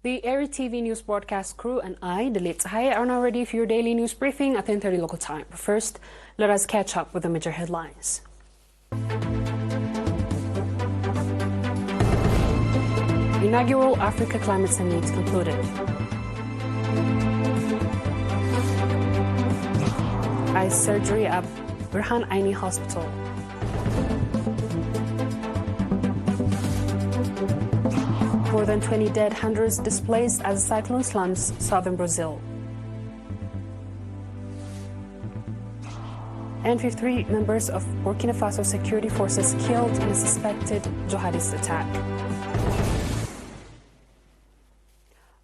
The ERi-TV news broadcast crew and I, Dalit Sahaya, are now ready for your daily news briefing at 10:30 local time. But first, let us catch up with the major headlines. Inaugural Africa Climate Summit concluded. Eye surgery at Burhan Aini Hospital. More than 20 dead, hundreds displaced as cyclone slams southern Brazil. And 53 members of Burkina Faso security forces killed in a suspected jihadist attack.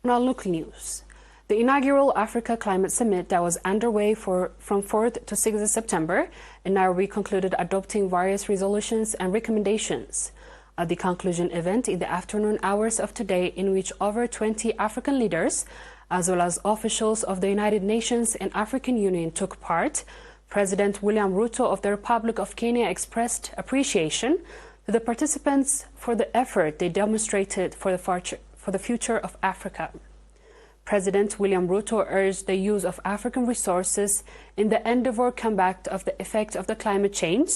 On our local news, the inaugural Africa Climate Summit that was underway from 4th to 6th of September in Nairobi concluded adopting various resolutions and recommendations. At the conclusion event in the afternoon hours of today, in which over 20 African leaders, as well as officials of the United Nations and African Union took part, President William Ruto of the Republic of Kenya expressed appreciation to the participants for the effort they demonstrated for the future of Africa. President William Ruto urged the use of African resources in the endeavor to combat the effect of the climate change,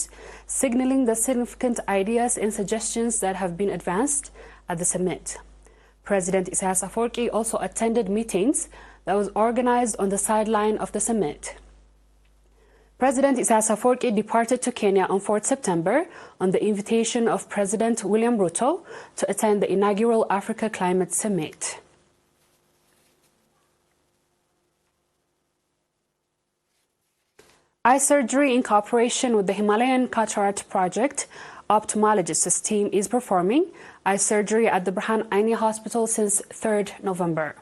signaling the significant ideas and suggestions that have been advanced at the summit. President Isaias Afwerki also attended meetings that was organized on the sideline of the summit. President Isaias Afwerki departed to Kenya on 4th September on the invitation of President William Ruto to attend the inaugural Africa Climate Summit. Eye surgery in cooperation with the Himalayan Cataract Project ophthalmologist team is performing eye surgery at the Burhan Aini Hospital since 3rd November.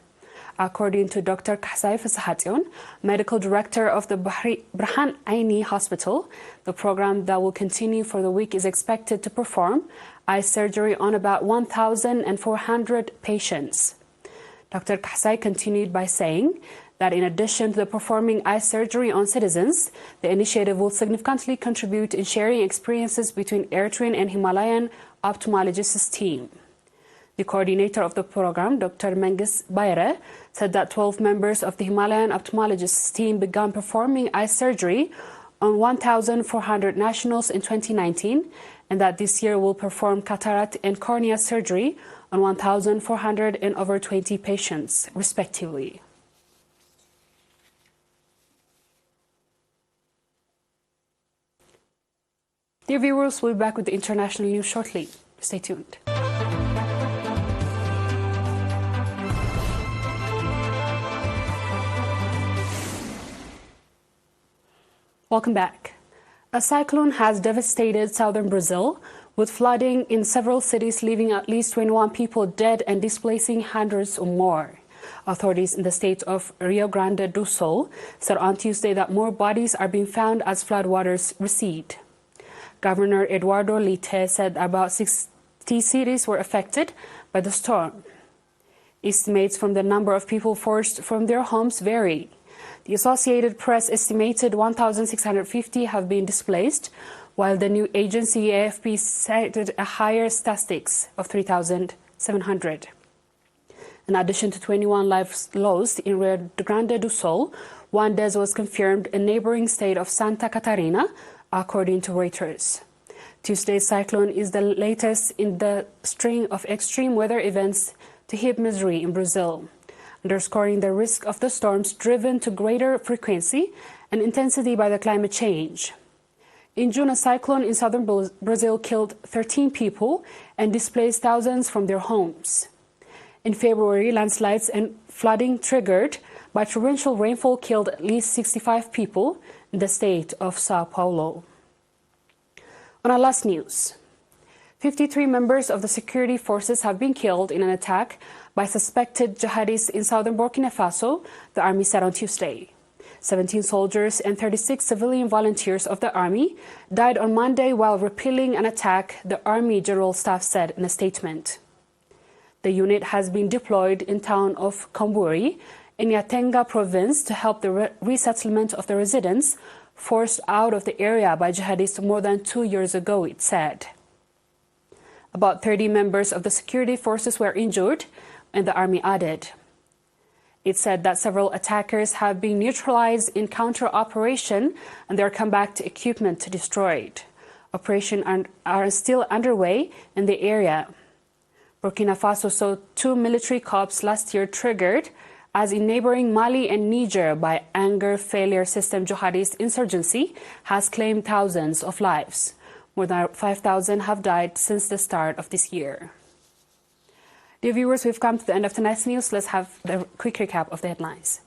According to Dr. Kasai Fasahation, medical director of the Burhan Aini Hospital, the program that will continue for the week is expected to perform eye surgery on about 1,400 patients. Dr. Kasai continued by saying that in addition to the performing eye surgery on citizens, the initiative will significantly contribute in sharing experiences between Eritrean and Himalayan ophthalmologists team. The coordinator of the program, Dr. Mengis Bayre, said that 12 members of the Himalayan ophthalmologists team began performing eye surgery on 1,400 nationals in 2019, and that this year will perform cataract and cornea surgery on 1,400 and over 20 patients, respectively. Dear viewers, we'll be back with the international news shortly. Stay tuned. Welcome back. A cyclone has devastated southern Brazil, with flooding in several cities, leaving at least 21 people dead and displacing hundreds or more. Authorities in the state of Rio Grande do Sul said on Tuesday that more bodies are being found as floodwaters recede. Governor Eduardo Leite said about 60 cities were affected by the storm. Estimates from the number of people forced from their homes vary. The Associated Press estimated 1,650 have been displaced, while the new agency AFP cited a higher statistics of 3,700. In addition to 21 lives lost in Rio Grande do Sul, one death was confirmed in neighboring state of Santa Catarina, according to Reuters. Tuesday's cyclone is the latest in the string of extreme weather events to hit Missouri in Brazil, underscoring the risk of the storms driven to greater frequency and intensity by the climate change. In June, a cyclone in southern Brazil killed 13 people and displaced thousands from their homes. In February, landslides and flooding triggered by torrential rainfall killed at least 65 people in the state of Sao Paulo. On our last news, 53 members of the security forces have been killed in an attack by suspected jihadists in southern Burkina Faso, the army said on Tuesday. 17 soldiers and 36 civilian volunteers of the army died on Monday while repelling an attack, the Army General Staff said in a statement. The unit has been deployed in town of Komburi in Yatenga province to help the resettlement of the residents forced out of the area by jihadists more than 2 years ago, it said. About 30 members of the security forces were injured, and the army added. It said that several attackers have been neutralized in counter-operation and their comeback equipment destroyed. Operations are still underway in the area. Burkina Faso saw 2 military coups last year triggered, as in neighboring Mali and Niger, by anger failure system jihadist insurgency has claimed thousands of lives. More than 5,000 have died since the start of this year. Dear viewers, we've come to the end of tonight's news. Let's have the quick recap of the headlines.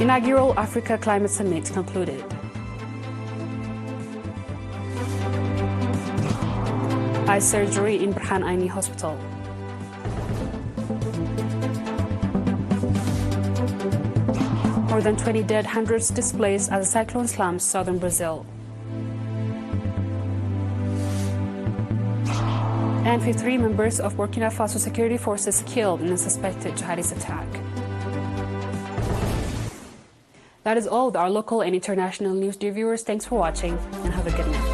Inaugural Africa Climate Summit concluded. Eye surgery in Burhan Aini Hospital. More than 20 dead, hundreds displaced as a cyclone slams southern Brazil. And 53 members of Burkina Faso security forces killed in a suspected jihadist attack. That is all with our local and international news. Dear viewers, thanks for watching and have a good night.